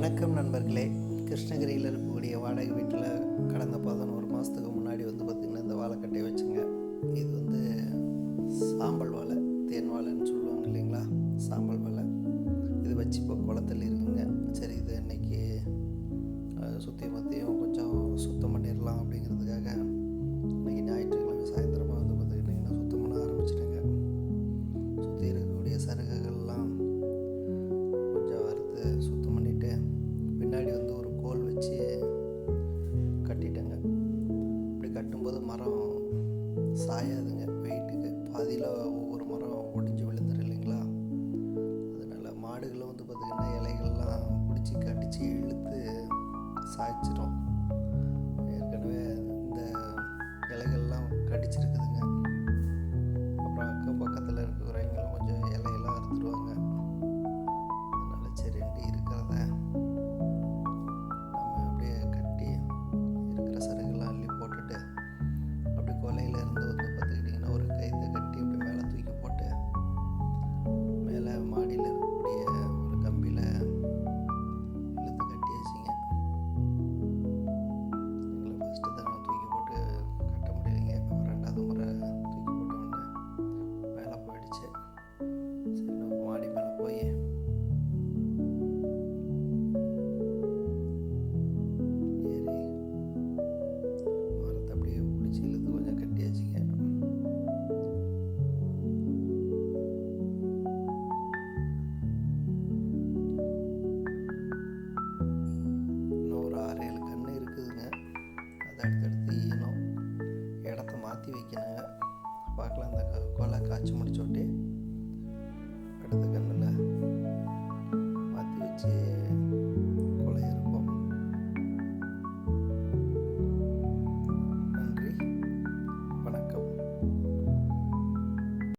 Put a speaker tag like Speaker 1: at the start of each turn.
Speaker 1: வணக்கம் நண்பர்களே. கிருஷ்ணகிரியில் இருக்கக்கூடிய வாடகை வீட்டில் கடந்த 11 மாதத்துக்கு முன்னாடி பார்த்திங்கன்னா இந்த வாழைக்கட்டையை வச்சுங்க. இது சாம்பல் வாழை, தேன் வாழைன்னு சொல்லுவாங்க இல்லைங்களா, சாம்பல் வாழை. இது வச்சு இப்போ குளத்தில் இருக்குங்க. சரி, இது இன்றைக்கி சுற்றி மத்தியும் கொஞ்சம் சுத்தம் பண்ணிடலாம் அப்படிங்கிறதுக்காக இன்றைக்கி ஞாயிற்றுக்கிழமை சாயந்தரமாக பார்த்துக்கிட்டிங்கன்னா சுத்தம் பண்ண ஆரம்பிச்சிட்டேங்க. சுற்றி இருக்கக்கூடிய சருகுகள்லாம் கொஞ்சம் அறுத்து சுத்தம் பண்ணிவிட்டு பின்னாடி ஒரு கோல் வச்சு கட்டிட்டேங்க. இப்படி கட்டும்போது மரம் சாயாதுங்க, வெயிட்டுக்கு பாதியில் ஒவ்வொரு மரம் ஒடிஞ்சு விழுந்துடும் இல்லைங்களா. அதனால் மாடுகளும் பார்த்திங்கன்னா இலைகள்லாம் பிடிச்சி கடிச்சு இழுத்து சாய்ச்சிரும்.